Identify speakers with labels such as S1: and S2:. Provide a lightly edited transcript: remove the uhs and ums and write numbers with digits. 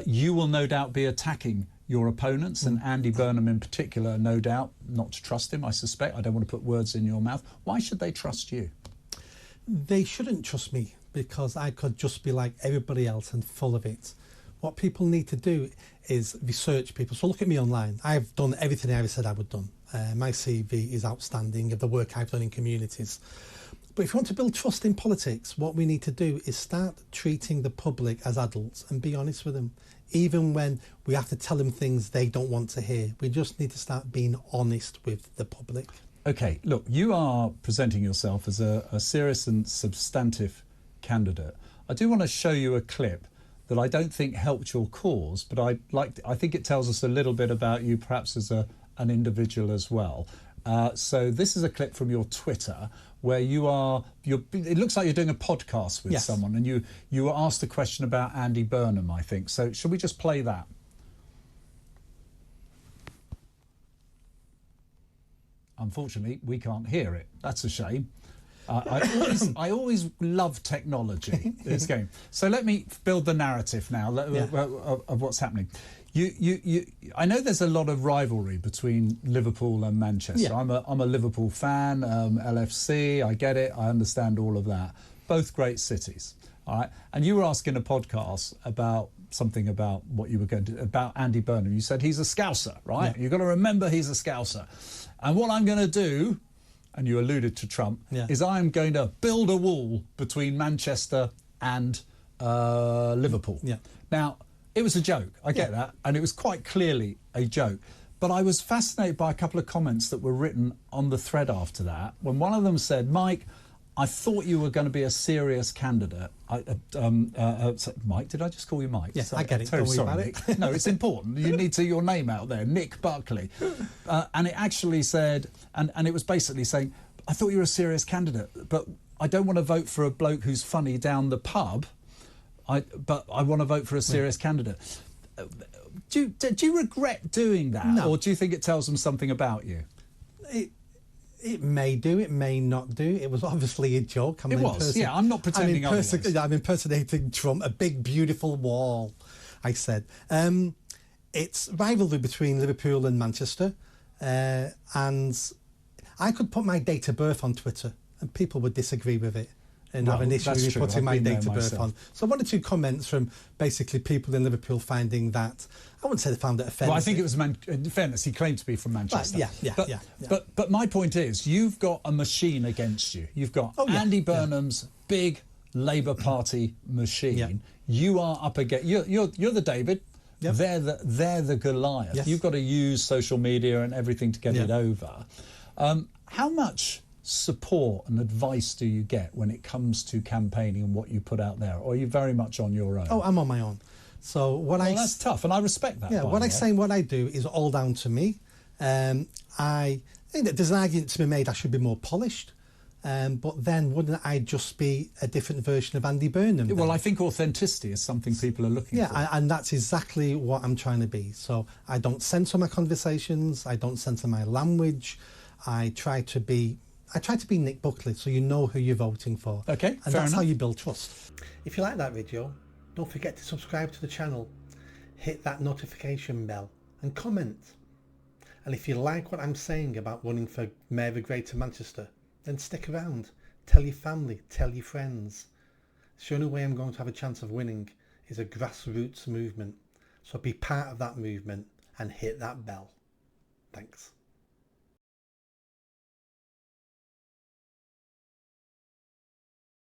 S1: You will no doubt be attacking your opponents, and Andy Burnham in particular, no doubt, not to trust him, I suspect. I don't want to put words in your mouth. Why should they trust you?
S2: They shouldn't trust me because I could just be like everybody else and full of it. What people need to do is research people. So look at me online. I've done everything I ever said I would done. My CV is outstanding of the work I've done in communities. But if you want to build trust in politics, what we need to do is start treating the public as adults and be honest with them. Even when we have to tell them things they don't want to hear, we just need to start being honest with the public.
S1: Okay, look, you are presenting yourself as a serious and substantive candidate. I do want to show you a clip that I don't think helped your cause, but I think it tells us a little bit about you, perhaps as an individual as well. So this is a clip from your Twitter where it looks like you're doing a podcast with someone, and you were asked a question about Andy Burnham, I think. So shall we just play that? Unfortunately, we can't hear it. That's a shame. I always love technology. This game. So let me build the narrative now of what's happening. I know there's a lot of rivalry between Liverpool and Manchester. Yeah. I'm a Liverpool fan. LFC. I get it. I understand all of that. Both great cities. All right. And you were asking a podcast about something about what you were going to about Andy Burnham. You said he's a Scouser, right? Yeah. You've got to remember he's a Scouser. And what I'm going to do, and you alluded to Trump, is I'm going to build a wall between Manchester and Liverpool. Yeah. Now, it was a joke. I get that. And it was quite clearly a joke. But I was fascinated by a couple of comments that were written on the thread after that. When one of them said, Mike, I thought you were going to be a serious candidate. Mike, did I just call you Mike?
S2: Yes, I get it. Don't worry about it.
S1: No, it's important. You need to your name out there, Nick Buckley. And it actually said, and it was basically saying, I thought you were a serious candidate, but I don't want to vote for a bloke who's funny down the pub. But I want to vote for a serious candidate. Do you regret doing that? No. Or do you think it tells them something about you?
S2: It may do, it may not do. It was obviously a joke.
S1: I'm not pretending otherwise.
S2: I'm impersonating Trump, a big, beautiful wall, I said. It's rivalry between Liverpool and Manchester. And I could put my date of birth on Twitter and people would disagree with it and have an issue with putting my date of birth on. So one or two comments from basically people in Liverpool finding that, I wouldn't say they found it offensive.
S1: Well, I think it was, in fairness, he claimed to be from Manchester.
S2: Yeah.
S1: But my point is, you've got a machine against you. You've got Andy Burnham's big Labour Party machine. Yeah. You are up against, you're the David. Yep. They're the Goliath. Yes. You've got to use social media and everything to get it over. How much support and advice do you get when it comes to campaigning and what you put out there, or are you very much on your own?
S2: Oh, I'm on my own. So
S1: that's tough, and I respect that.
S2: Yeah, what I say and what I do is all down to me. I think that there's an argument to be made I should be more polished, but then wouldn't I just be a different version of Andy Burnham?
S1: Well, I think authenticity is something people are looking for.
S2: Yeah, and that's exactly what I'm trying to be. So I don't censor my conversations. I don't censor my language. I try to be Nick Buckley, so you know who you're voting for.
S1: Okay,
S2: and that's how you build trust. If you like that video, don't forget to subscribe to the channel, hit that notification bell and comment. And if you like what I'm saying about running for Mayor of Greater Manchester, then stick around. Tell your family, tell your friends. The only way I'm going to have a chance of winning is a grassroots movement. So be part of that movement and hit that bell. Thanks.